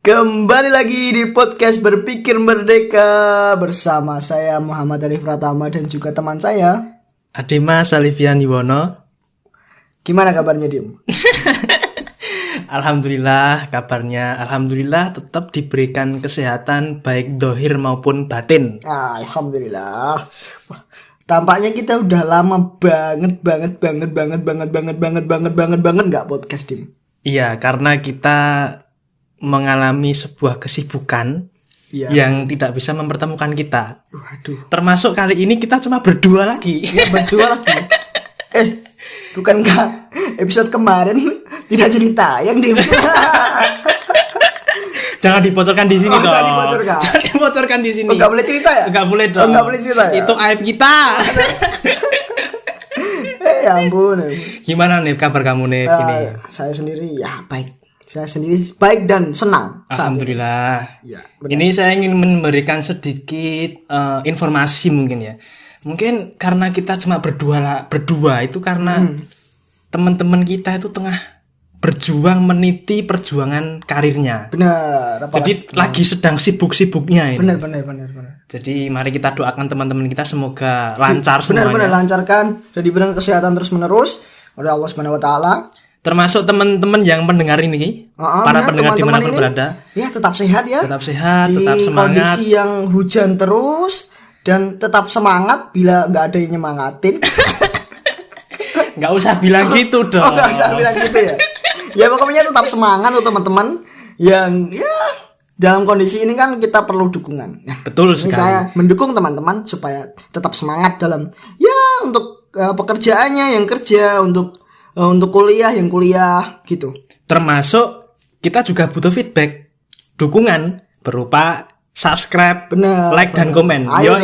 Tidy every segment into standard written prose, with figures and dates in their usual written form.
Kembali lagi di podcast Berpikir Merdeka bersama saya Muhammad Arif Pratama dan juga teman saya Adimas Alifian Yuwono. Gimana kabarnya Dim? Alhamdulillah kabarnya, alhamdulillah tetap diberikan kesehatan baik dohir maupun batin. Alhamdulillah. Wah, tampaknya kita udah lama banget nggak podcast Dim. Iya, karena kita mengalami sebuah kesibukan yang tidak bisa mempertemukan kita. Waduh. Termasuk kali ini kita cuma berdua lagi. Ya, berdua lagi. Bukankah episode kemarin tidak jadi tayang Dim? Jangan dibocorkan di sini dong. Jangan dibocorkan di sini. Enggak boleh cerita ya? Enggak boleh dong. Enggak boleh cerita ya? Itu aib kita. Ya ampun. Gimana nih kabar kamu nih ini? Saya sendiri ya baik. Saya sendiri baik dan senang. Alhamdulillah. Ya, ini saya ingin memberikan sedikit informasi mungkin ya. Mungkin karena kita cuma berdua itu karena teman-teman kita itu tengah berjuang meniti perjuangan karirnya. Benar. Jadi lagi sedang sibuk-sibuknya ini. Benar. Jadi mari kita doakan teman-teman kita semoga lancar semuanya. Benar lancarkan dan diberikan kesehatan terus menerus oleh Allah Subhanahu wa taala. Termasuk teman-teman yang mendengar ini, para pendengar dimanapun berada. Ya tetap sehat ya. Tetap sehat, di tetap semangat. Di kondisi yang hujan terus dan tetap semangat bila nggak ada yang nyemangatin. Nggak usah bilang gitu dong. Nggak usah bilang gitu ya. Ya pokoknya tetap semangat tuh teman-teman yang ya dalam kondisi ini kan kita perlu dukungan. Nah, betul sekali. Saya mendukung teman-teman supaya tetap semangat dalam ya untuk pekerjaannya yang kerja, untuk kuliah yang kuliah gitu. Termasuk kita juga butuh feedback, dukungan berupa subscribe, like dan komen. Ayo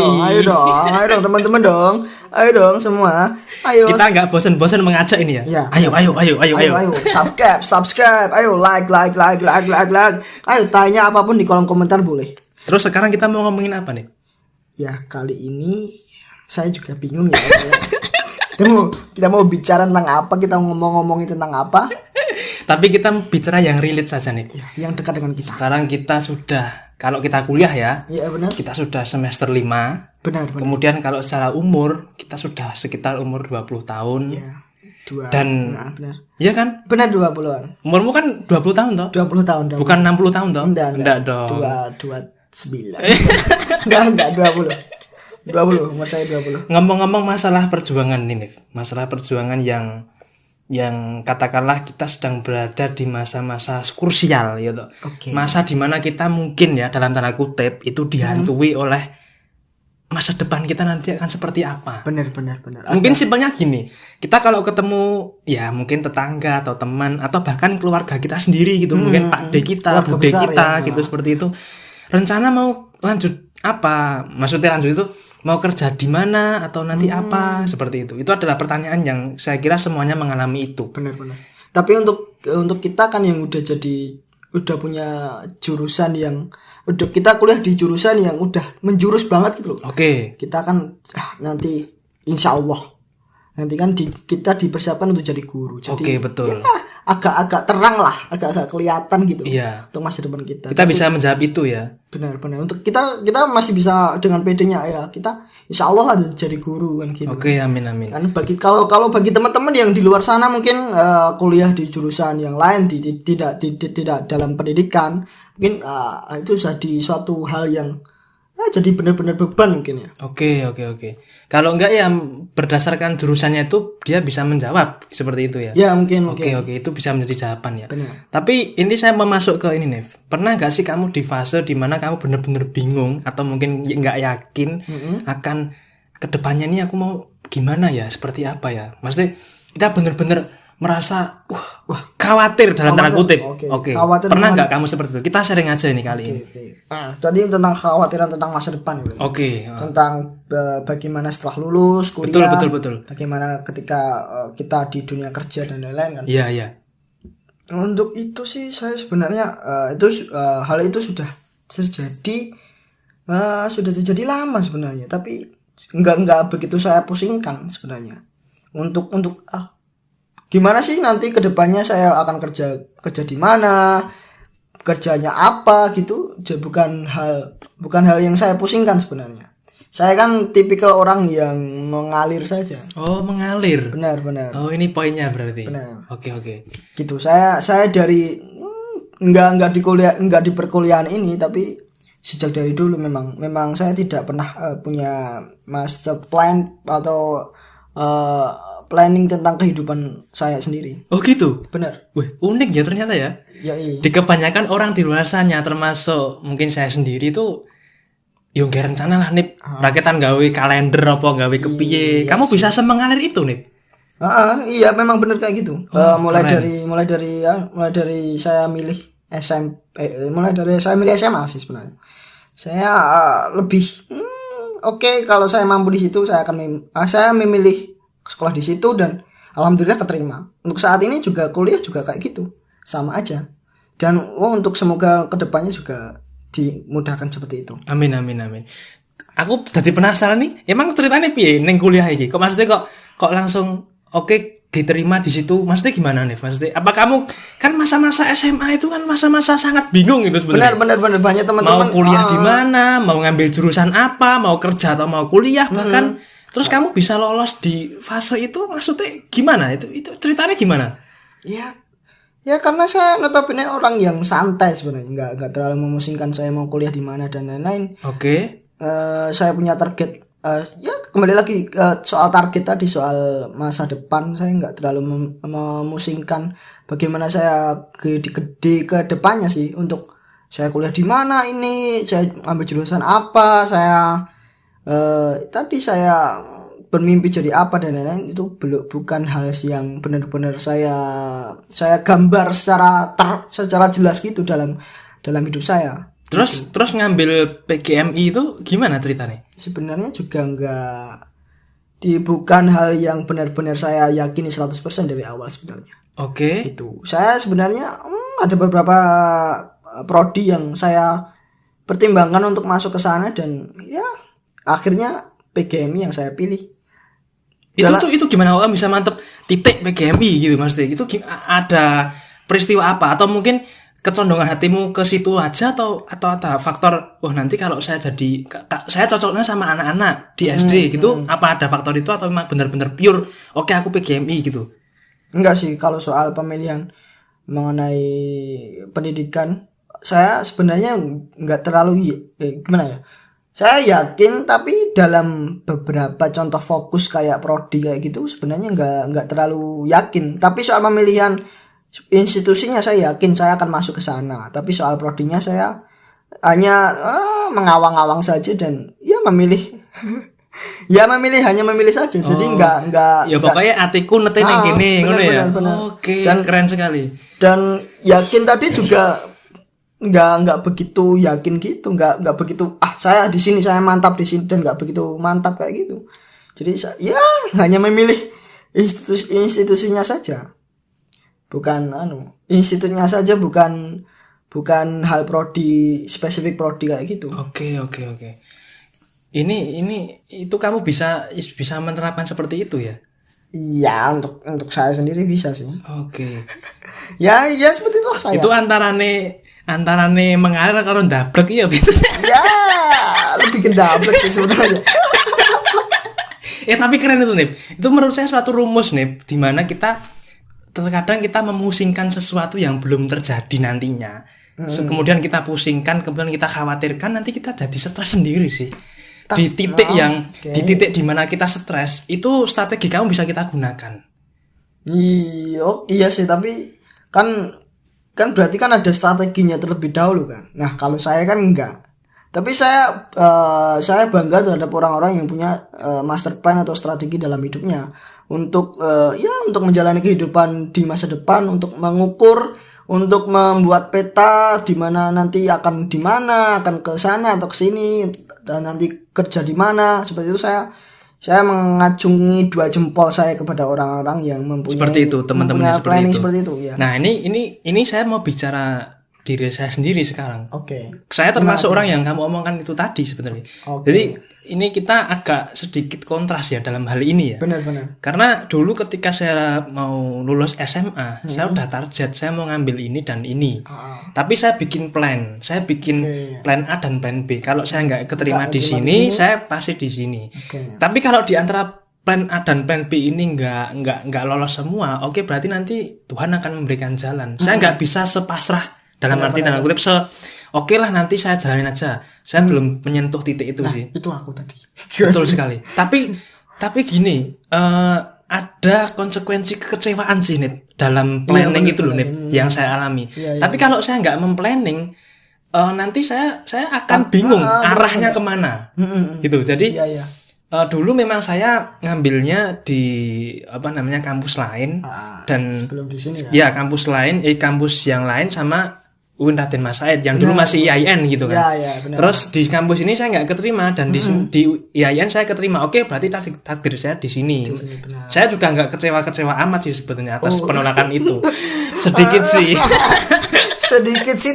dong teman-teman dong. Ayo dong semua. Ayo. Kita nggak bosan-bosan mengajak ini ya. Ayo. Subscribe. Ayo like. Ayo tanya apapun di kolom komentar boleh. Terus sekarang kita mau ngomongin apa nih? Ya kali ini saya juga bingung ya. Kita mau bicara tentang apa? Kita ngomongin tentang apa? Tapi kita bicara yang relate saja nih. Ya, yang dekat dengan kita. Sekarang kita sudah, kalau kita kuliah ya. Iya benar. Kita sudah semester 5. Benar. Kemudian kalau secara umur kita sudah sekitar umur 20 tahun. Iya. Benar. Iya kan? Benar 20-an. Umurmu kan 20 tahun toh? 20 tahun dong. Bukan 60 tahun toh? Enggak dong. 29. Enggak 20, umur saya 20. Ngomong-ngomong masalah perjuangan ini, masalah perjuangan yang katakanlah kita sedang berada di masa-masa krusial gitu. Okay. Masa dimana kita mungkin ya dalam tanda kutip itu dihantui oleh masa depan kita nanti akan seperti apa. Benar. Mungkin simpelnya gini, kita kalau ketemu ya mungkin tetangga atau teman atau bahkan keluarga kita sendiri gitu, mungkin Pak D kita, Bude kita ya, gitu seperti itu. Rencana mau lanjut apa? Maksudnya lanjut itu mau kerja di mana atau nanti apa seperti itu. Itu adalah pertanyaan yang saya kira semuanya mengalami itu. Benar. Tapi untuk kita kan yang udah punya jurusan yang udah kita kuliah di jurusan yang udah menjurus banget gitu loh. Oke. Kita kan nanti insya Allah nanti kan kita dipersiapkan untuk jadi guru. Jadi Oke, betul. Ya, agak terang lah, agak kelihatan gitu. Iya. Untuk masa depan kita. Kita bisa menjawab itu ya. Benar. Untuk kita masih bisa dengan PD-nya ya. Kita insya Allah lah jadi guru kan gitu. Oke, amin. Kan kalau bagi teman-teman yang di luar sana mungkin kuliah di jurusan yang lain tidak dalam pendidikan, mungkin itu jadi suatu hal yang jadi benar-benar beban mungkin ya. Oke. Kalau enggak ya berdasarkan jurusannya itu dia bisa menjawab seperti itu ya. Ya mungkin. Oke, itu bisa menjadi jawaban ya. Benar. Tapi ini saya mau masuk ke ini Nev. Pernah enggak sih kamu di fase dimana kamu benar-benar bingung atau mungkin enggak yakin akan kedepannya ini aku mau gimana ya, seperti apa ya? Maksudnya kita benar-benar merasa wah khawatir dalam tanda kutip. Oke. Pernah nggak kamu seperti itu? Kita sharing aja ini kali ini. Tadi tentang kekhawatiran tentang masa depan. Oke. Tentang bagaimana setelah lulus kuliah. Betul. Bagaimana ketika kita di dunia kerja dan lain-lain kan. Iya. Untuk itu sih saya sebenarnya hal itu sudah terjadi lama sebenarnya. Tapi nggak begitu saya pusingkan sebenarnya. Untuk gimana sih nanti kedepannya saya akan kerja di mana, kerjanya apa gitu, bukan hal yang saya pusingkan sebenarnya. Saya kan tipikal orang yang mengalir saja. Oh, mengalir. Benar. Oh, ini poinnya berarti. Benar. Oke. Gitu. Saya dari enggak di perkuliahan ini, tapi sejak dari dulu memang saya tidak pernah punya master plan atau planning tentang kehidupan saya sendiri. Oh gitu. Benar. Wih, unik ya ternyata ya. Iya. Di kebanyakan orang di luar sana, termasuk mungkin saya sendiri tuh, yo gak rencana lah nih, raketan gawe kalender apa gawe kepiye. Kamu bisa semengalir itu nih. Iya memang benar kayak gitu. Mulai keren. dari saya milih SMA sih sebenarnya. Saya lebih oke, kalau saya mampu di situ saya akan saya memilih sekolah di situ dan alhamdulillah keterima. Untuk saat ini juga kuliah juga kayak gitu. Sama aja. Dan untuk semoga kedepannya juga dimudahkan seperti itu. Amin. Aku tadi penasaran nih, emang ceritanya piye neng kuliah iki? Kok maksudnya kok langsung oke diterima di situ? Maksudnya gimana nih? Maksudnya apa kamu kan masa-masa SMA itu kan masa-masa sangat bingung gitu sebenarnya. Benar banyak teman-teman mau kuliah di mana, mau ngambil jurusan apa, mau kerja atau mau kuliah bahkan. Terus kamu bisa lolos di fase itu, maksudnya gimana? Itu ceritanya gimana? Ya karena saya notabene orang yang santai sebenarnya, nggak terlalu memusingkan saya mau kuliah di mana dan lain-lain. Oke. Saya punya target. Ya kembali lagi soal target tadi, soal masa depan, saya nggak terlalu memusingkan bagaimana saya di ke depannya sih, untuk saya kuliah di mana, ini saya ambil jurusan apa, saya tadi saya bermimpi jadi apa dan lain-lain, itu bukan hal yang benar-benar saya gambar secara jelas gitu dalam hidup saya. Terus ngambil PGMI itu gimana ceritanya? Sebenarnya juga bukan hal yang benar-benar saya yakini 100% dari awal sebenarnya. Oke. Itu saya sebenarnya ada beberapa prodi yang saya pertimbangkan untuk masuk ke sana dan ya akhirnya PGMI yang saya pilih. Itu gimana orang bisa mantep titik PGMI gitu maksudnya? Itu ada peristiwa apa atau mungkin kecondongan hatimu ke situ aja atau ada faktor nanti kalau saya cocoknya sama anak-anak di SD gitu, apa ada faktor itu atau memang benar-benar pure oke aku PGMI gitu? Enggak sih, kalau soal pemilihan mengenai pendidikan saya sebenarnya enggak terlalu gimana ya? Saya yakin, tapi dalam beberapa contoh fokus kayak prodi kayak gitu sebenarnya enggak terlalu yakin. Tapi soal pemilihan institusinya saya yakin saya akan masuk ke sana. Tapi soal prodinya saya hanya mengawang-awang saja dan ya memilih hanya memilih saja. Jadi enggak ya pokoknya hatiku netene gini ngono ya. Oke, dan keren sekali. Dan yakin tadi juga enggak begitu yakin gitu, enggak begitu saya di sini saya mantap di sini, dan enggak begitu mantap kayak gitu. Jadi saya hanya memilih institusinya saja. Bukan institutnya saja, bukan hal prodi, spesifik prodi kayak gitu. Oke. Ini itu kamu bisa menerapkan seperti itu ya? Iya, untuk saya sendiri bisa sih. Oke. ya seperti itu saya. Itu antarane mengalir karo ndablek ya gitu. Ya, lebih ke ndablek sih sebenarnya. Tapi keren itu nih. Itu menurut saya suatu rumus nih, di mana terkadang kita memusingkan sesuatu yang belum terjadi nantinya. Kemudian kita pusingkan, kemudian kita khawatirkan, nanti kita jadi stres sendiri sih. Di titik di mana kita stres, itu strategi kamu bisa kita gunakan. Iya sih, tapi kan berarti kan ada strateginya terlebih dahulu kan. Nah, kalau saya kan enggak. Tapi saya bangga terhadap orang-orang yang punya master plan atau strategi dalam hidupnya untuk menjalani kehidupan di masa depan, untuk mengukur, untuk membuat peta di mana nanti akan ke sana atau ke sini, dan nanti kerja di mana. Seperti itu saya mengacungi 2 jempol saya kepada orang-orang yang mempunyai seperti itu, teman-teman seperti itu ya. Nah, ini saya mau bicara diri saya sendiri sekarang. Oke. Saya termasuk orang yang kamu omongkan itu tadi sebenarnya. Jadi ini kita agak sedikit kontras ya dalam hal ini ya. Benar. Karena dulu ketika saya mau lulus SMA, saya udah target saya mau ngambil ini dan ini. Tapi saya bikin plan. Saya bikin plan A dan plan B. Kalau saya nggak keterima di sini, saya pasti di sini. Tapi kalau di antara plan A dan plan B ini nggak lolos semua, oke, berarti nanti Tuhan akan memberikan jalan. Saya nggak bisa sepasrah dalam arti tanda kutip oke lah nanti saya jalanin aja. Saya belum menyentuh titik itu sih. Itu aku tadi. Betul sekali. Tapi gini, ada konsekuensi kekecewaan sih Nip dalam planning itu loh Nip yang saya alami. Tapi kalau saya nggak memplanning, nanti saya akan bingung arahnya kemana. Gitu. Jadi dulu memang saya ngambilnya di kampus lain dan sebelum di sini ya. Kampus yang lain sama UIN Raden Mas Said yang dulu masih IAIN gitu kan. Benar. Terus di kampus ini saya nggak keterima dan di IAIN saya keterima. Oke, berarti takdir saya di sini. Saya juga nggak kecewa amat sih sebetulnya atas penolakan itu. Sedikit sih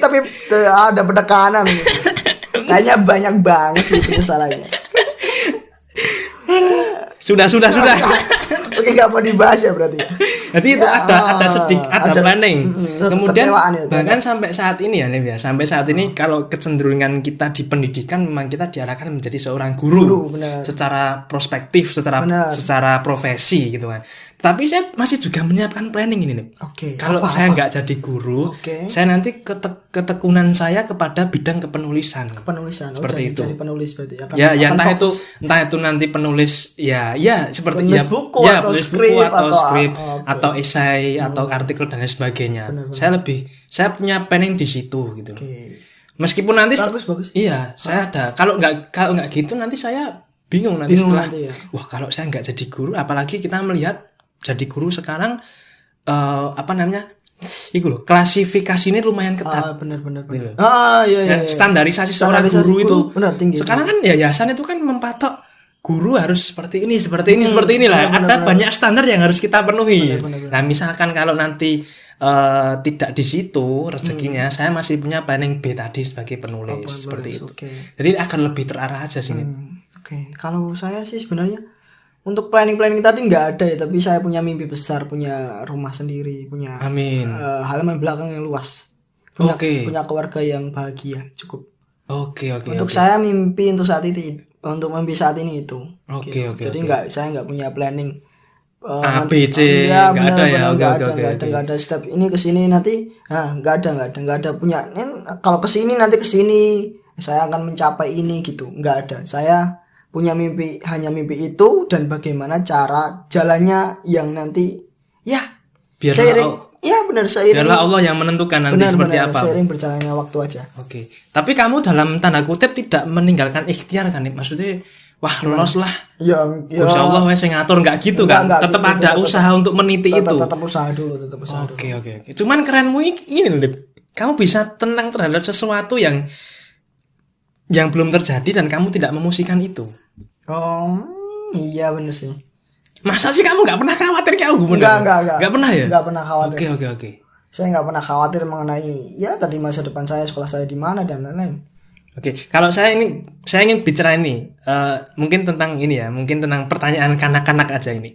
tapi ada penekanan gitu. Kayaknya banyak banget sih itu kesalahannya. Sudah. Oke, gak mau dibahas ya berarti. Jadi itu ada planning. Kemudian itu, bahkan sampai saat ini ya Nim ya. Sampai saat ini kalau kecenderungan kita di pendidikan memang kita diarahkan menjadi seorang guru secara prospektif, secara profesi gitu kan. Tapi saya masih juga menyiapkan planning ini nih. Kalau saya nggak jadi guru, saya nanti ketekunan saya kepada bidang kepenulisan. Seperti itu. Jadi penulis berarti ya entah itu nanti penulis seperti penulis buku atau skrip atau esai atau artikel dan lain sebagainya. Saya punya planning di situ gitu. Meskipun nanti bagus. Iya, saya ada. Kalau nggak gitu nanti saya bingung setelah. Wah, kalau saya nggak jadi guru, apalagi kita melihat jadi guru sekarang itu loh, klasifikasi ini lumayan ketat. Benar. Gitu. Iya. Standarisasi seorang guru itu tinggi. Sekarang kan yayasan itu kan mempatok guru harus seperti ini lah. Ada banyak standar yang harus kita penuhi. Nah, misalkan kalau nanti tidak di situ rezekinya, saya masih punya planning B tadi sebagai penulis seperti itu. Jadi akan lebih terarah aja sini. Kalau saya sih sebenarnya untuk planning tadi nggak ada ya, tapi saya punya mimpi besar, punya rumah sendiri, punya halaman belakang yang luas, punya keluarga yang bahagia, cukup. Untuk saya mimpi untuk saat ini itu. Jadi saya nggak punya planning A B C, nggak ada ya. Nggak ada step ini ke sini nanti, nggak ada punya. Kalau ke sini nanti ke sini saya akan mencapai ini gitu, nggak ada. Saya punya hanya mimpi itu dan bagaimana cara jalannya yang nanti seiring. Biarlah Allah yang menentukan nanti seperti apa. Seiring berjalannya waktu aja. Tapi kamu dalam tanda kutip tidak meninggalkan ikhtiar kan? Maksudnya lolos lah. Gusti Allah wes ngatur, nggak gitu kan? Tetap ada usaha untuk meniti itu. Tetap usaha dulu. Oke. Cuman kerenmu ini loh, kamu bisa tenang terhadap sesuatu yang belum terjadi dan kamu tidak memusikkan itu. Iya benar sih. Masa sih kamu nggak pernah khawatir kayak aku? Nggak pernah ya? Nggak pernah khawatir. Oke. Saya nggak pernah khawatir mengenai tadi masa depan saya, sekolah saya di mana dan lain-lain. Kalau saya ingin bicara ini mungkin tentang ini ya, mungkin tentang pertanyaan kanak-kanak aja ini.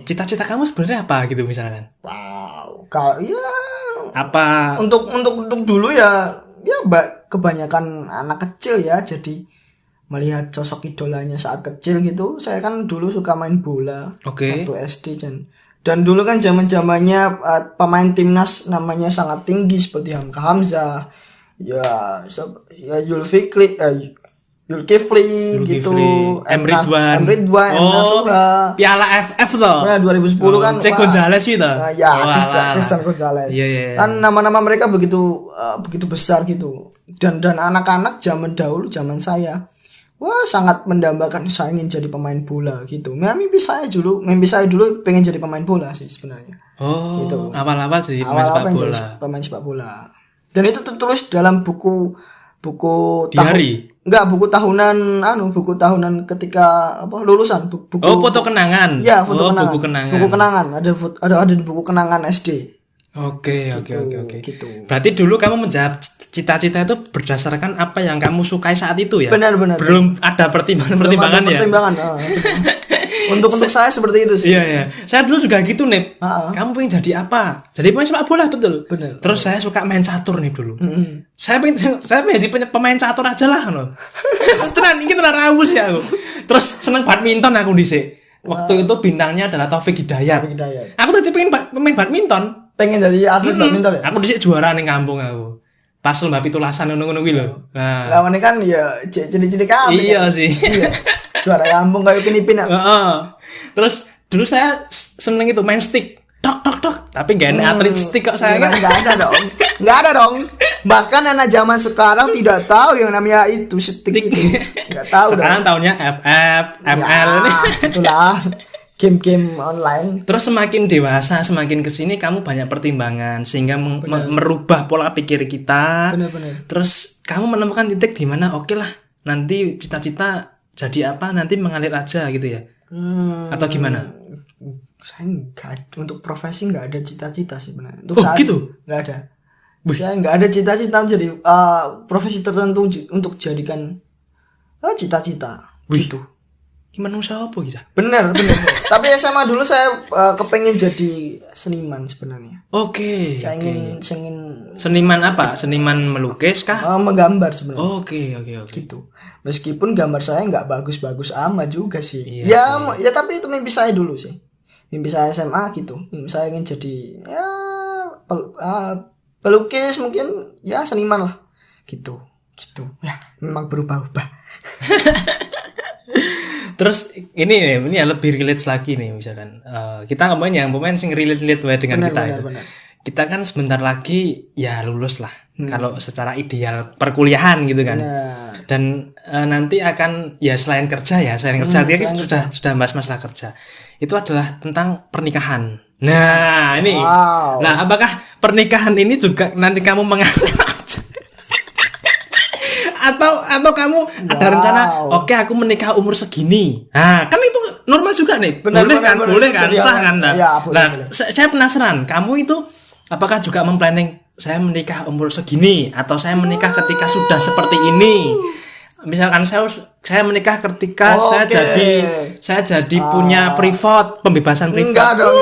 Cita-cita kamu sebenarnya apa gitu misalkan? Kalau apa? Untuk dulu ya kebanyakan anak kecil ya, jadi melihat sosok idolanya saat kecil gitu. Saya kan dulu suka main bola waktu SD dan dulu kan zaman-zamannya pemain timnas namanya sangat tinggi seperti Hamka Hamzah, Zulkifli gitu, Ridwan, Nasuha, Piala FF toh. 2010 kan. Cek Gonzales itu. Cristian Gonzales. Kan nama-nama mereka begitu besar gitu. Dan anak-anak zaman dahulu, zaman saya, sangat mendambakan saya ingin jadi pemain bola gitu. Mimpi saya dulu pengen jadi pemain bola sih sebenarnya. Gitu. Awal-awal jadi pemain sepak bola. Dan itu tertulis dalam buku diary. Buku tahunan ketika lulusan buku. Foto kenangan. Ya, foto kenangan. Buku kenangan. Ada di buku kenangan SD. Oke. Gitu. Berarti dulu kamu menjawab cita-cita itu berdasarkan apa yang kamu sukai saat itu ya? Benar. Belum ada pertimbangan ya? Pertimbangan. Untuk saya seperti itu sih. Iya ya. Saya dulu juga gitu nih. Ah. Kamu pengen jadi apa? Jadi pemain sepak bola betul. Bener. Terus saya suka main catur nih dulu. Saya pengen jadi pemain catur aja lah no. Tenan ini tenan rawus ya aku. Terus seneng badminton aku dhisik. Waktu itu bintangnya adalah Taufik Hidayat. Aku tadi pengen pemain badminton. Pengen jadi atlet badminton ya? Aku dhisik juara ning kampung aku. Pas lomba pitulasan ngono-ngono kuwi lho. Nah, lawannya kan ya cilik-cilik kabeh. iya sih. Iya. Juara kampung kayak Pinipin. Heeh. Terus dulu saya seneng itu main stick. Tok. Tapi gak ada atlet stick kok saya. Enggak ada dong. Enggak ada dong. Bahkan anak zaman sekarang tidak tahu yang namanya itu stick itu. Enggak tahu. Sekarang tahunnya FF, ML ini. Itulah game-game online. Terus semakin dewasa, semakin kesini kamu banyak pertimbangan sehingga merubah pola pikir kita. Benar. Terus kamu menemukan titik di mana oke lah nanti cita-cita jadi apa nanti mengalir aja gitu ya. Atau gimana? Saya enggak, untuk profesi enggak ada cita-cita sih benar. Oh Untuk saat gitu? enggak ada. Saya enggak ada cita-cita jadi profesi tertentu untuk jadikan cita-cita. Gitu. Gimana usaha apa gitu? Bener. Tapi SMA dulu saya kepengen jadi seniman sebenarnya. Oke. Saya ingin seniman apa? Seniman melukis kah? menggambar sebenarnya. Oke. Gitu. Meskipun gambar saya nggak bagus-bagus amat juga sih. Iya Ya tapi itu mimpi saya dulu sih. Mimpi saya SMA gitu. Mimpi saya ingin jadi ya pelukis mungkin ya seniman lah. Gitu. Ya, memang berubah-ubah. Terus ini ya lebih relate lagi nih misalkan kita ngomongin yang pemain sing relate dengan kita. Benar. Kita kan sebentar lagi ya lulus lah kalau secara ideal perkuliahan gitu kan. Dan nanti akan ya selain kerja kita sudah bahas masalah kerja. Itu adalah tentang pernikahan. Nah, ini. Wow. Nah, apakah pernikahan ini juga nanti kamu mengalir atau kamu ada rencana oke aku menikah umur segini. Nah, kan itu normal juga nih. Boleh kan? Sah kan? Nah, saya penasaran, kamu itu apakah juga memplanning saya menikah umur segini atau saya menikah ketika sudah seperti ini? Misalkan saya menikah ketika saya jadi punya privat, pembebasan privat. Enggak dong.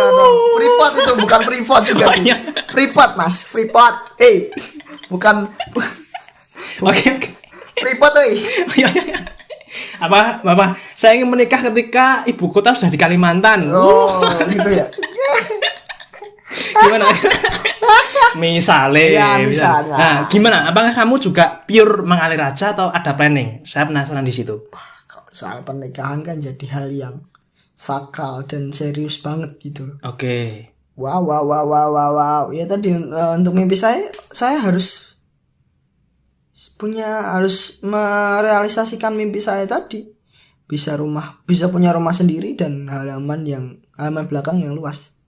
Privat itu bukan privat juga. Privat, Mas. Privat. Bukan. Oke. Privat Apa saya ingin menikah ketika ibu kota sudah di Kalimantan. Gitu ya. Gimana? Misalnya. Nah, gimana? Apakah kamu juga pure mengalir aja atau ada planning? Saya penasaran di situ. Kalau soal pernikahan kan jadi hal yang sakral dan serius banget gitu. Oke. Wow. Ya tadi untuk mimpi saya harus merealisasikan mimpi saya tadi. Bisa punya rumah sendiri dan halaman belakang yang luas.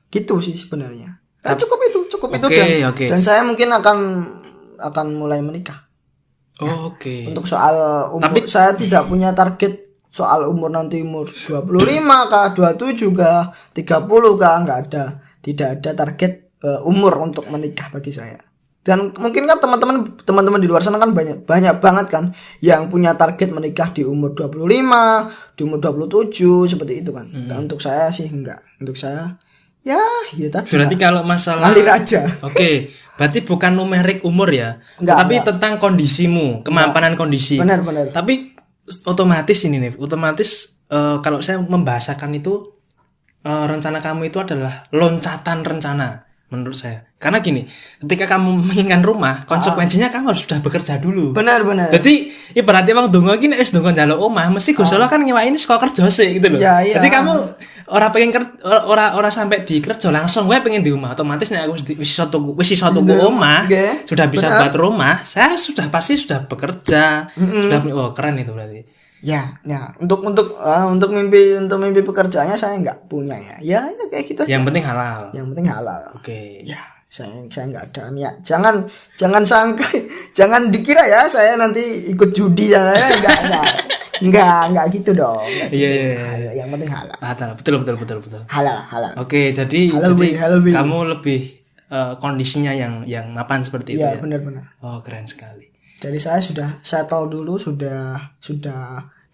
Gitu sih sebenarnya. Cukup itu okay. Dan saya mungkin akan mulai menikah. Oke. Untuk soal umur, tapi saya tidak punya target soal umur nanti umur 25 kah, 27 kah, 30 kah, enggak ada. Tidak ada target umur untuk menikah bagi saya. Dan mungkin kan teman-teman di luar sana kan banyak banget kan yang punya target menikah di umur 25, di umur 27 seperti itu kan. Dan untuk saya sih enggak. Untuk saya ya tadi. Berarti kalau masalah ngalir aja. Oke. Berarti bukan numerik umur ya. Tapi tentang kondisimu, kemampanan kondisi. Benar. Tapi otomatis kalau saya membahasakan itu rencana kamu itu adalah loncatan rencana menurut saya. Karena gini, ketika kamu menginginkan rumah, konsekuensinya kamu harus sudah bekerja dulu. Benar. Jadi ibaratnya bang dongo gini dongo njaluk omah, mesti Gusti Allah kan nyewain sekolah kerja sih gitu loh. Iya. Jadi kamu ora sampai di kerja langsung gue pengen di rumah. Otomatis nek aku wis iso tuku omah, sudah bisa buat rumah, saya pasti sudah bekerja. Sudah keren itu berarti. Ya, untuk mimpi pekerjaannya saya nggak punya ya. Ya kayak gitu aja. Yang penting halal. Oke. Ya, saya nggak ada niat. Jangan sangka, jangan dikira ya saya nanti ikut judi dan enggak gitu dong. Iya. Yang penting halal. Betul. Halal. Oke, jadi halal. Kamu lebih kondisinya yang mapan seperti itu ya. Iya, benar. Oh, keren sekali. Jadi saya sudah settle dulu, sudah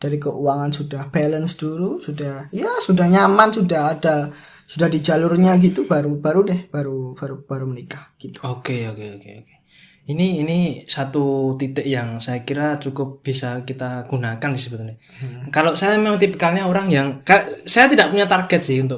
dari keuangan sudah balance dulu, sudah nyaman, sudah di jalurnya gitu, baru menikah gitu. Oke. Ini satu titik yang saya kira cukup bisa kita gunakan sih sebetulnya. Kalau saya memang tipikalnya orang yang saya tidak punya target sih untuk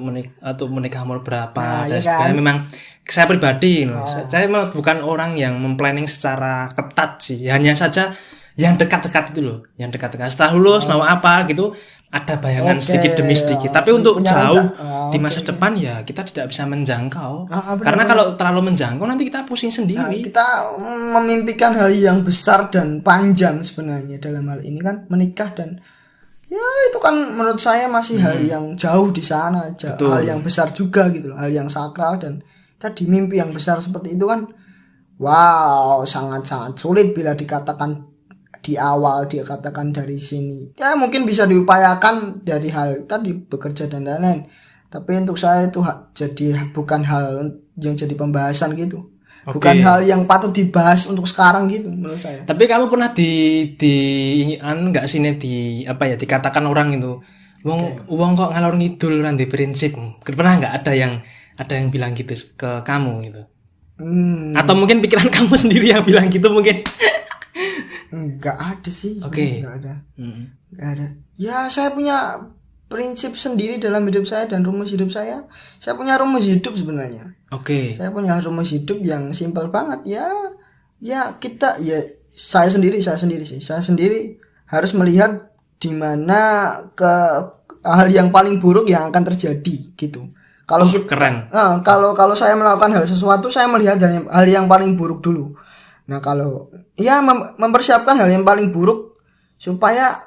menikah umur berapa dan sebagainya. Memang saya pribadi, saya memang bukan orang yang memplanning secara ketat sih. Hanya saja yang dekat-dekat itu loh, yang dekat-dekat. Setelah lulus mau apa gitu, ada bayangan sedikit demi sedikit. Tapi untuk jauh di masa depan ya kita tidak bisa menjangkau. Karena kalau terlalu menjangkau nanti kita pusing sendiri. Kita memimpikan hal yang besar dan panjang sebenarnya dalam hal ini kan menikah, dan ya itu kan menurut saya masih hal yang jauh di sana, hal yang besar juga gitu loh, hal yang sakral. Dan tadi mimpi yang besar seperti itu kan sangat-sangat sulit bila dikatakan di awal, dia katakan dari sini. Ya mungkin bisa diupayakan dari hal tadi bekerja dan lain-lain. Tapi untuk saya itu jadi bukan hal yang jadi pembahasan gitu. Bukan hal yang patut dibahas untuk sekarang gitu menurut saya. Tapi kamu pernah enggak sih dikatakan orang itu, wong kok ngalor ngidul ra ndek prinsip. Pernah enggak ada yang bilang gitu ke kamu gitu? Atau mungkin pikiran kamu sendiri yang bilang gitu mungkin? Enggak ada sih. Enggak ada. Ya saya punya prinsip sendiri dalam hidup saya dan rumus hidup saya. Saya punya rumus hidup sebenarnya. Saya punya rumus hidup yang simpel banget ya. Saya sendiri harus melihat di mana ke hal yang paling buruk yang akan terjadi gitu. Kalau keren. Kalau saya melakukan hal sesuatu, saya melihat hal yang paling buruk dulu. Nah, kalau mempersiapkan hal yang paling buruk supaya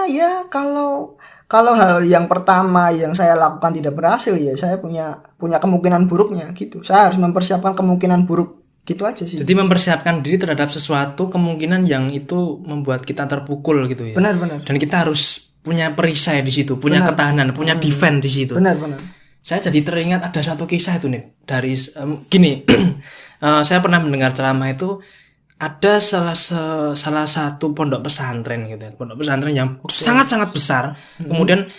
ya kalau hal yang pertama yang saya lakukan tidak berhasil, ya saya punya kemungkinan buruknya gitu. Saya harus mempersiapkan kemungkinan buruk gitu aja sih. Jadi mempersiapkan diri terhadap sesuatu kemungkinan yang itu membuat kita terpukul gitu ya. Benar. Dan kita harus punya perisai di situ, punya ketahanan, punya defense di situ. Benar. Saya jadi teringat ada satu kisah itu nih dari gini. Saya pernah mendengar ceramah itu, ada salah satu pondok pesantren gitu ya. Pondok pesantren yang sangat-sangat besar. Kemudian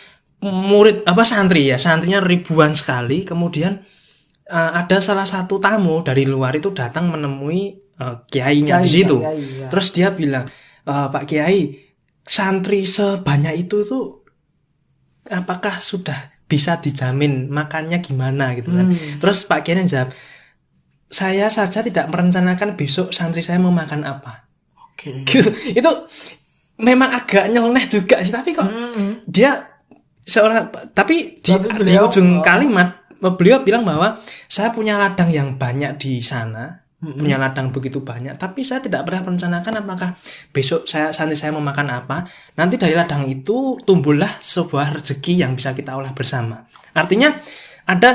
santrinya ribuan sekali. Kemudian ada salah satu tamu dari luar itu datang menemui kiainya di situ. Kiai, ya. Terus dia bilang, Pak Kiai, santri sebanyak itu tuh apakah sudah bisa dijamin makannya gimana gitu kan? Terus Pak Kiai jawab, saya saja tidak merencanakan besok santri saya mau makan apa. Gitu. Itu memang agak nyeleneh juga sih, tapi kok dia tapi di ujung kalimat beliau bilang bahwa saya punya ladang yang banyak di sana, punya ladang begitu banyak, tapi saya tidak pernah merencanakan apakah besok santri saya mau makan apa. Nanti dari ladang itu tumbuhlah sebuah rezeki yang bisa kita olah bersama. Artinya ada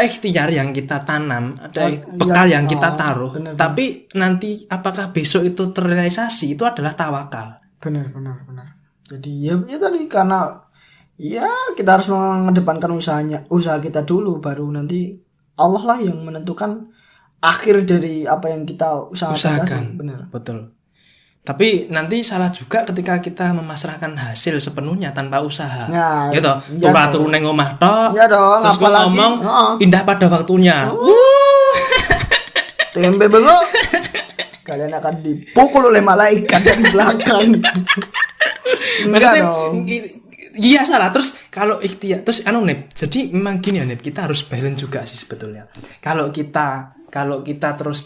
ikhtiar yang kita tanam, ada bekal yang kita taruh, benar. Tapi nanti apakah besok itu terrealisasi, itu adalah tawakal. Benar. Jadi ya tadi karena ya kita harus mengedepankan usaha kita dulu, baru nanti Allah lah yang menentukan akhir dari apa yang kita usahakan. Benar. Betul. Tapi nanti salah juga ketika kita memasrahkan hasil sepenuhnya tanpa usaha. Nah, gitu. Turun nang omah tok. Ya dong, terus ngomong indah pada waktunya. Tempe bengok. Kalian akan dipukul oleh malaikat dari belakang. Maksudnya iya salah. Terus kalau ikhtiar, terus jadi memang gini ya, kita harus balance juga sih sebetulnya. Kalau kita terus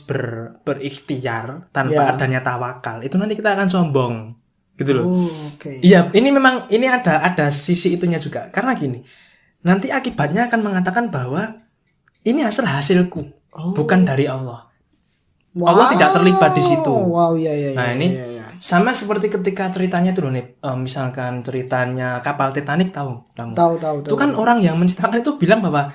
berikhtiar tanpa adanya tawakal, itu nanti kita akan sombong gitu loh. Iya, ini ada sisi itunya juga. Karena gini, nanti akibatnya akan mengatakan bahwa ini hasilku, bukan dari Allah. Allah tidak terlibat di situ. Nah, ini sama seperti ketika ceritanya itu loh nih, misalkan ceritanya kapal Titanic, tahu kamu? Tahu. Itu kan orang yang menciptakan itu bilang bahwa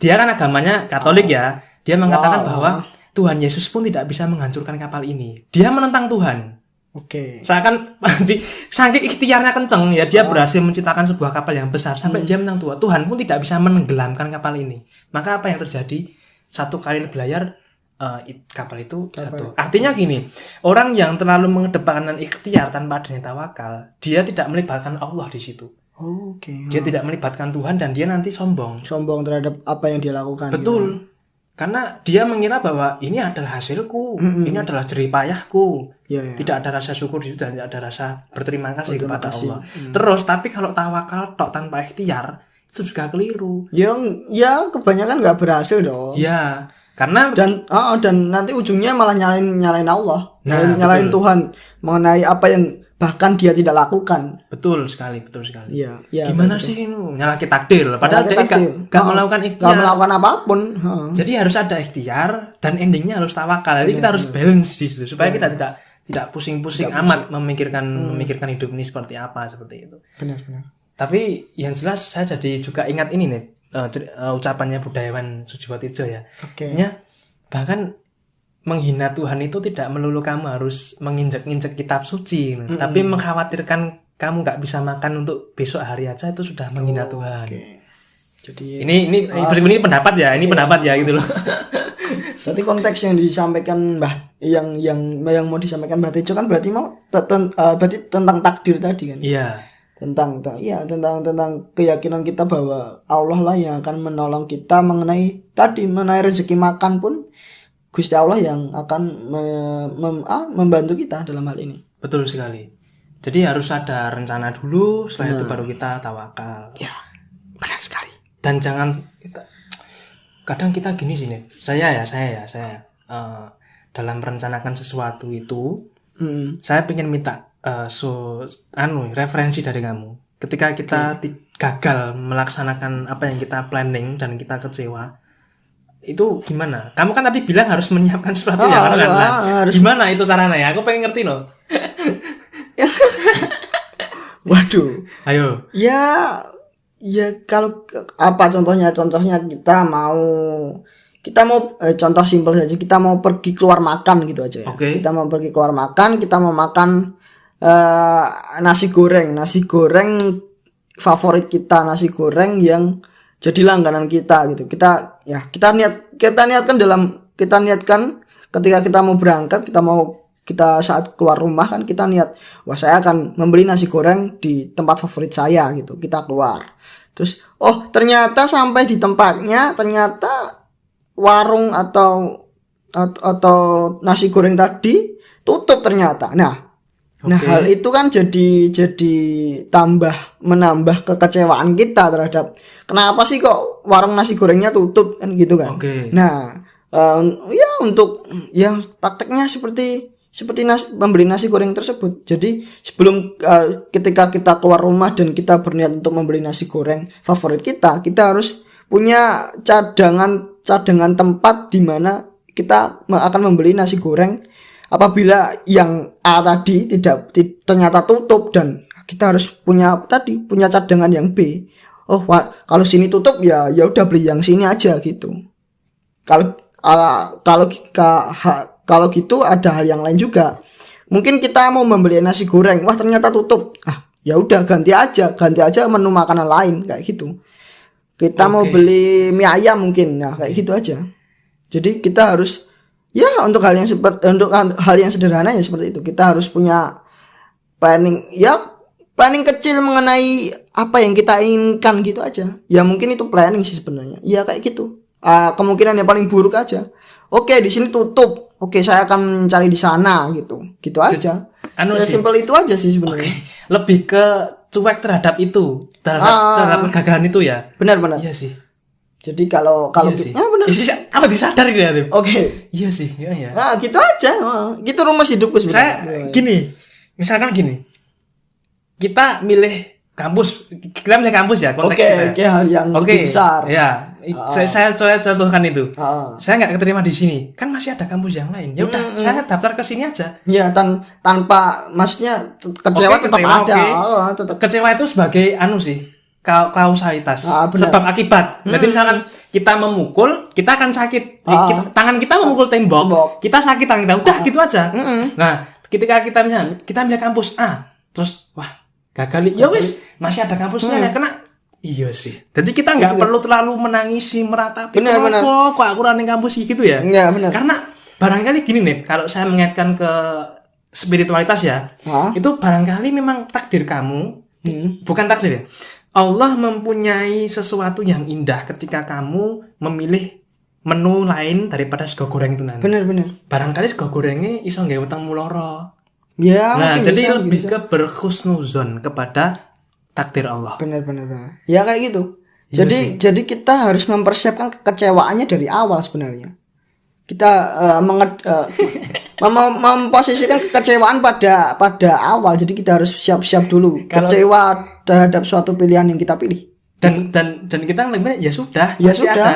dia kan agamanya Katolik ya. Dia mengatakan bahwa Tuhan Yesus pun tidak bisa menghancurkan kapal ini. Dia menentang Tuhan. Seakan saking ikhtiarnya kenceng ya, dia berhasil menciptakan sebuah kapal yang besar sampai dia menentang Tuhan pun tidak bisa menenggelamkan kapal ini. Maka apa yang terjadi? Satu kali berlayar kapal itu jatuh. Artinya gini, orang yang terlalu mengedepankan ikhtiar tanpa adanya tawakal, dia tidak melibatkan Allah di situ. Oke. Dia tidak melibatkan Tuhan dan dia nanti sombong. Sombong terhadap apa yang dia lakukan. Betul. Gitu. Karena dia mengira bahwa ini adalah hasilku, ini adalah jerih payahku. Ya. Tidak ada rasa syukur di situ dan tidak ada rasa berterima kasih kepada Allah. Terus tapi kalau tawakal tok tanpa ikhtiar itu juga keliru. Ya kebanyakan nggak berhasil dong. Ya, karena dan nanti ujungnya malah nyalain Allah, nyalain betul. Tuhan mengenai apa yang bahkan dia tidak lakukan. Betul sekali. Iya. Gimana sih ini nyalahin takdir? Padahal dia nggak melakukan ikhtiar. Nggak melakukan apapun. Jadi harus ada ikhtiar dan endingnya harus tawakal. Jadi kita harus balance di situ supaya kita tidak pusing-pusing amat memikirkan hidup ini seperti apa seperti itu. Benar. Tapi yang jelas saya jadi juga ingat ini nih ucapannya Budayawan Sujiwotejo ya. Oke. Bahkan menghina Tuhan itu tidak melulu kamu harus menginjak-injak kitab suci, tapi mengkhawatirkan kamu nggak bisa makan untuk besok hari aja itu sudah menghina Tuhan. Okay. Jadi ini pendapat ya, pendapat ya gitu loh. Berarti konteks yang disampaikan yang mau disampaikan Mbah Tejo kan berarti berarti tentang takdir tadi kan? Iya. Tentang keyakinan kita bahwa Allah lah yang akan menolong kita mengenai rezeki makan pun Gusti Allah yang akan membantu kita dalam hal ini. Betul sekali. Jadi harus ada rencana dulu, setelah itu baru kita tawakal. Ya, benar sekali. Dan kadang kita gini sih nih. Saya dalam merencanakan sesuatu itu, saya pengen minta referensi dari kamu. Ketika kita gagal melaksanakan apa yang kita planning dan kita kecewa, itu gimana? Kamu kan tadi bilang harus menyiapkan sesuatu harus. Gimana itu caranya ya? Aku pengen ngerti loh. Waduh. Ayo. Ya kalau apa contohnya kita mau contoh simpel saja, kita mau pergi keluar makan gitu aja ya. Okay. Kita mau pergi keluar makan, kita mau makan nasi goreng favorit kita, nasi goreng yang jadi langganan kita gitu. Kita niatkan ketika kita mau berangkat, kita saat keluar rumah kan kita niat, wah saya akan membeli nasi goreng di tempat favorit saya gitu. Kita keluar. Terus ternyata sampai di tempatnya ternyata warung atau nasi goreng tadi tutup ternyata. Nah, hal itu kan jadi menambah kekecewaan kita terhadap kenapa sih kok warung nasi gorengnya tutup kan gitu kan. Nah, untuk prakteknya seperti membeli nasi goreng tersebut. Jadi sebelum ketika kita keluar rumah dan kita berniat untuk membeli nasi goreng favorit kita harus punya cadangan tempat di mana kita akan membeli nasi goreng apabila yang A tadi ternyata tutup, dan kita harus punya cadangan yang B. Kalau sini tutup ya udah beli yang sini aja gitu. Kalau gitu ada hal yang lain juga. Mungkin kita mau membeli nasi goreng, wah ternyata tutup. Ya udah ganti aja menu makanan lain kayak gitu. Kita mau beli mie ayam mungkin, kayak gitu aja. Jadi kita harus untuk hal yang sederhana ya seperti itu. Kita harus punya planning kecil mengenai apa yang kita inginkan gitu aja. Ya mungkin itu planning sih sebenarnya. Ya kayak gitu. Kemungkinan yang paling buruk aja. Oke, di sini tutup. Oke, saya akan mencari di sana gitu. Gitu aja. Simpel itu aja sih sebenarnya. Lebih ke cuek terhadap itu, terhadap kegagalan itu ya. Benar. Iya sih. Jadi kalau iya benar. Apa disadar gitu ya, Tim? Oke. Iya sih, iya. Gitu aja. Gitu rumus hidupku sebenarnya. Saya misalkan gini. Kita milih kampus ya konteksnya. Oke, hal yang lebih besar. Ya, saya contohkan itu. Saya nggak keterima di sini, kan masih ada kampus yang lain. Ya udah, saya daftar ke sini aja. Ya, tanpa maksudnya kecewa tetap ada. Tetap. Kecewa itu sebagai kausalitas, sebab akibat. Jadi misalkan kita memukul, kita akan sakit. Tangan kita memukul tembok, kita sakit tangan kita. Udah gitu aja. Nah, ketika kita milih kampus A, terus gagal, ya wis masih ada kampusnya ya kena. Iya sih. Jadi kita nggak perlu terlalu menangisi meratapi. Benar. Kok aku running kampus gitu ya? Enggak, benar. Karena barangkali gini nih, kalau saya mengaitkan ke spiritualitas ya, itu barangkali memang takdir kamu, bukan takdir ya. Allah mempunyai sesuatu yang indah ketika kamu memilih menu lain daripada sego goreng itu nanti. Bener. Barangkali sego gorengnya iso nggawe utangmu loro. Ya, Nah, jadi bisa, lebih ke berhusnuzon kepada takdir Allah. Bener. Ya kayak gitu. Jadi kita harus mempersiapkan kekecewaannya dari awal sebenarnya. Kita memposisikan kekecewaan pada awal. Jadi kita harus siap-siap dulu kecewa terhadap suatu pilihan yang kita pilih. Dan kita lebih ya sudah ada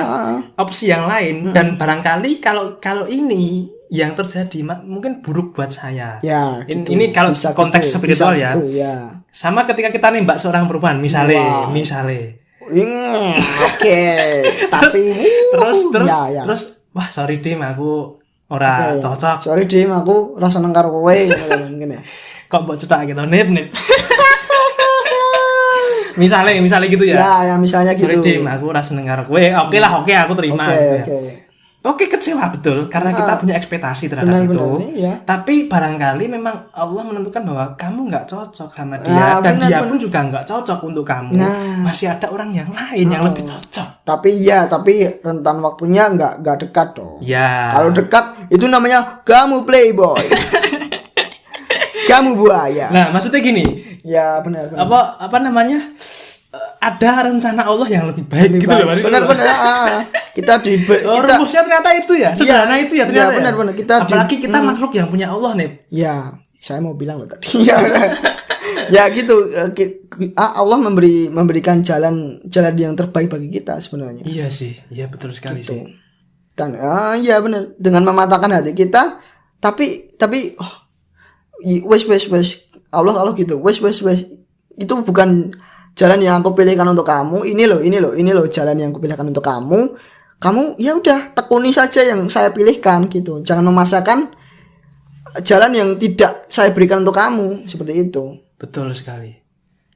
opsi yang lain dan barangkali kalau ini yang terjadi mungkin buruk buat saya. Ya, gitu. Ini kalau bisa konteks gitu, spiritual ya. Gitu, ya. Sama ketika kita nembak seorang perempuan misalnya. Oke. Tapi terus wah sorry Dim aku ora cocok. Sorry Dim aku rasa seneng karo kowe mungkin ya. Kok mbok cetak gitu nip. misalnya gitu ya. Ya misalnya gitu. Sorry Dim aku rasa seneng karo kowe. Oke aku terima gitu ya. Oke, kecewa betul karena kita punya ekspektasi terhadap itu. Iya. Tapi barangkali memang Allah menentukan bahwa kamu nggak cocok sama dia dan dia pun juga nggak cocok untuk kamu. Masih ada orang yang lain yang lebih cocok. Tapi rentan waktunya nggak dekat dong. Ya. Kalau dekat itu namanya kamu playboy. Kamu buaya. Nah, maksudnya gini. Ya, benar. Apa namanya? Ada rencana Allah yang lebih baik gitu loh. Benar. Kita rumusnya ternyata itu ya. Sederhana itu ya ternyata. Ya, benar. Apalagi kita makhluk yang punya Allah nih. Ya, saya mau bilang loh tadi. Ya gitu. Allah memberikan jalan yang terbaik bagi kita sebenarnya. Iya sih. Iya betul sekali gitu. sih. Dan iya benar, dengan mematahkan hati kita tapi wes Allah gitu. Wes itu bukan jalan yang aku pilihkan untuk kamu. Ini loh jalan yang aku pilihkan untuk kamu. Kamu ya udah tekuni saja yang saya pilihkan gitu. Jangan memaksakan jalan yang tidak saya berikan untuk kamu, seperti itu. Betul sekali.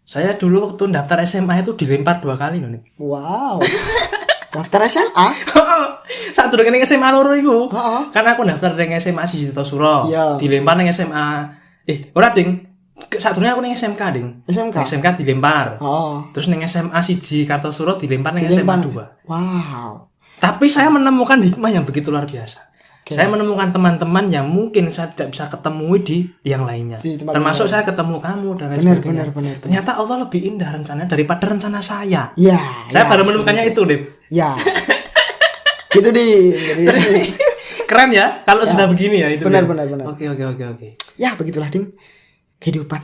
Saya dulu waktu daftar SMA itu dilempar 2 kali loh nih. Wow. Daftar SMA? Saat dulu ning SMA loro iku. Karena aku daftar ning SMA siji Suro. Dilempar ning SMA. Ora ding. Saturnya aku ning SMK ding. SMK dilempar. Terus ning SMA siji Kartosuro dilempar ning SMA 2. Wow. Tapi saya menemukan hikmah yang begitu luar biasa. Saya menemukan teman-teman yang mungkin saya tidak bisa ketemu di yang lainnya. Termasuk saya ketemu kamu dan lain sebagainya. Benar. Ternyata Allah lebih indah rencananya daripada rencana saya. Saya baru menemukannya itu, Dip. Ya. Gitu di. Keren ya kalau sudah begini ya itu. Benar. Oke. Ya, begitulah, Dim. Kehidupan.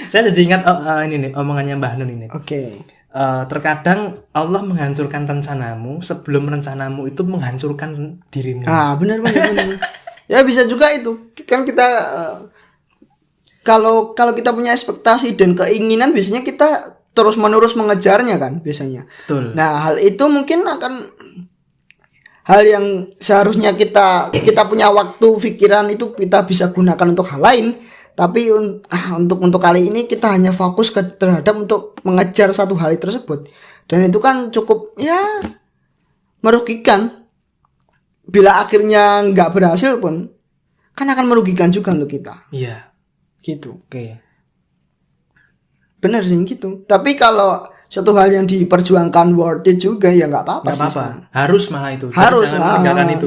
Saya jadi ingat ini nih omongannya Mbah Nun ini. Oke. Terkadang Allah menghancurkan rencanamu sebelum rencanamu itu menghancurkan dirimu. Benar. Ya bisa juga itu. Kan kita kalau kita punya ekspektasi dan keinginan biasanya kita terus-menerus mengejarnya kan biasanya. Betul. Nah, hal itu mungkin akan hal yang seharusnya kita punya waktu pikiran itu kita bisa gunakan untuk hal lain, tapi untuk kali ini kita hanya fokus terhadap untuk mengejar satu hal tersebut, dan itu kan cukup ya merugikan. Bila akhirnya nggak berhasil pun kan akan merugikan juga untuk kita. Iya. Gitu. Oke. Benar sih gitu. Tapi kalau suatu hal yang diperjuangkan worth it juga ya nggak apa-apa. Nggak apa-apa. Harus malah itu. Harus. Jangan meninggalkan itu.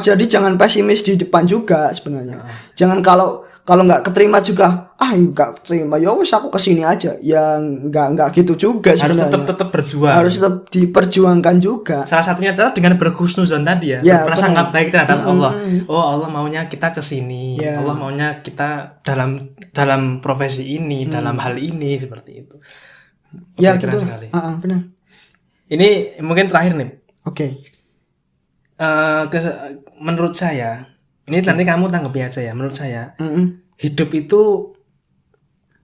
Jadi jangan pesimis di depan juga sebenarnya. Jangan kalau nggak keterima juga, nggak keterima, ya wes aku kesini aja. Ya nggak gitu juga sebenarnya. Harus tetap berjuang. Harus tetap diperjuangkan juga. Salah satunya adalah dengan berhusnuzon tadi ya. Berprasangka baik terhadap Allah. Oh, Allah maunya kita kesini. Allah maunya kita dalam profesi ini, dalam hal ini seperti itu. Ya gitu. Benar. Ini mungkin terakhir nih. Oke. Menurut saya, ini nanti kamu tanggapi aja ya. Menurut saya, hidup itu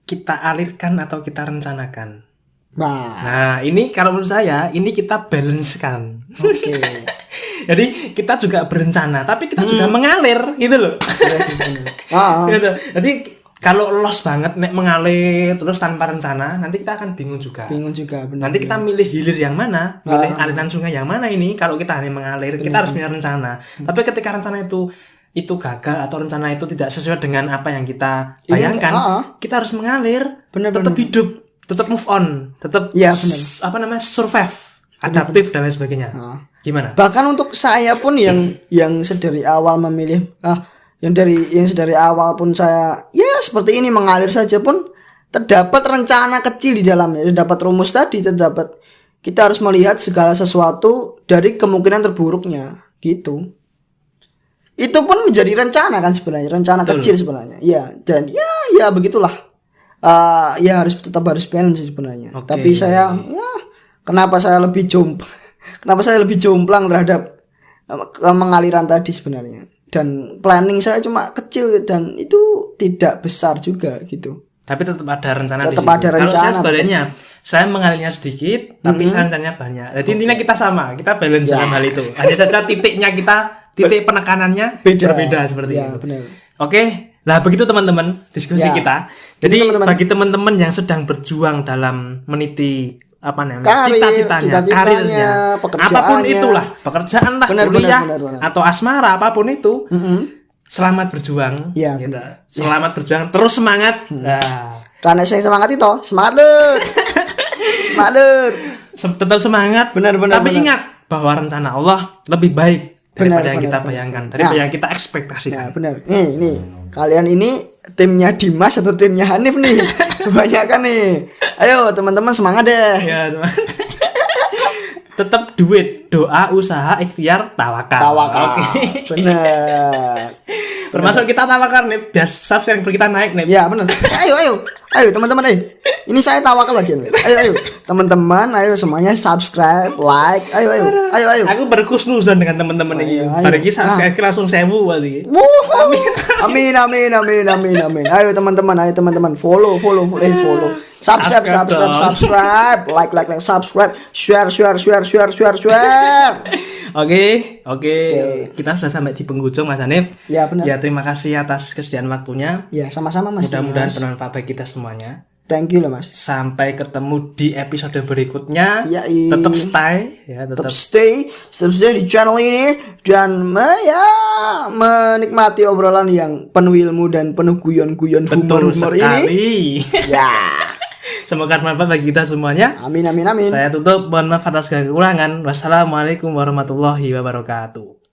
kita alirkan atau kita rencanakan. Nah, ini kalau menurut saya, ini kita balance-kan. Oke. Jadi kita juga berencana, tapi kita juga mengalir, gitu loh. Gitu. Jadi kalau los banget nek mengalir terus tanpa rencana, nanti kita akan bingung juga. Benar. Nanti kita milih hilir yang mana, milih aliran sungai yang mana ini. Kalau kita hanya mengalir, kita harus punya rencana. Tapi ketika rencana itu gagal atau rencana itu tidak sesuai dengan apa yang kita bayangkan, kita harus mengalir, tetap hidup, tetap move on, tetap survive, adaptif dan lain sebagainya. Gimana? Bahkan untuk saya pun yang sedari awal memilih yang sedari awal pun saya seperti ini mengalir saja pun terdapat rencana kecil di dalamnya, terdapat rumus tadi, kita harus melihat segala sesuatu dari kemungkinan terburuknya gitu. Itu pun menjadi rencana kan sebenarnya, rencana kecil sebenarnya. Ya, dan ya begitulah. Harus balance sebenarnya. Tapi saya kenapa saya lebih jomplang terhadap mengaliran tadi sebenarnya. Dan planning saya cuma kecil dan itu tidak besar juga gitu. Tapi tetap ada rencana di situ. Kalau saya sebaliknya, saya mengalirnya sedikit, tapi rencananya banyak. Jadi intinya kita sama, kita balance dalam hal itu. Hanya saja titik penekanannya berbeda seperti itu. Benar. Oke, nah begitu teman-teman diskusi kita. Jadi bagi teman-teman yang sedang berjuang dalam meniti cita-citanya, karirnya, apapun itulah, pekerjaan lah, kuliah atau asmara, apapun itu, selamat berjuang. Selamat berjuang, terus semangat. Karena saya semangat itu, semangat lur. Tetap semangat. Tapi ingat bahwa rencana Allah lebih baik daripada yang kita bayangkan, daripada yang kita ekspektasikan. Nih, kalian ini timnya Dimas atau timnya Hanif nih? Kebanyakan nih. Ayo teman-teman semangat deh. Ya, tetap duit, doa, usaha, ikhtiar, tawakal. Okay. Benar. Termasuk kita tawakal nih, biar subscribe kita naik nih. Ya benar. Ayo teman-teman ini saya tawakal lagi nih. Ayo teman-teman, ayo semuanya subscribe, like. Ayo. Aku berkhusnuzon dengan teman-teman ini. Hari ini subscribe langsung 1000 kali. Amin. Ayo teman-teman, follow. Subscribe, like, subscribe, share. Oke. Kita sudah sampai di penghujung Mas Hanif. Ya benar. Ya terima kasih atas kesediaan waktunya. Ya sama-sama Mas. Mudah-mudahan bermanfaat bagi kita semuanya. Thank you lah Mas. Sampai ketemu di episode berikutnya. Tetap stay di channel ini dan menikmati obrolan yang penuh ilmu dan penuh guyon-guyon humor ini. Semoga bermanfaat bagi kita semuanya. Amin. Saya tutup, mohon maaf atas segala kekurangan. Wassalamualaikum warahmatullahi wabarakatuh.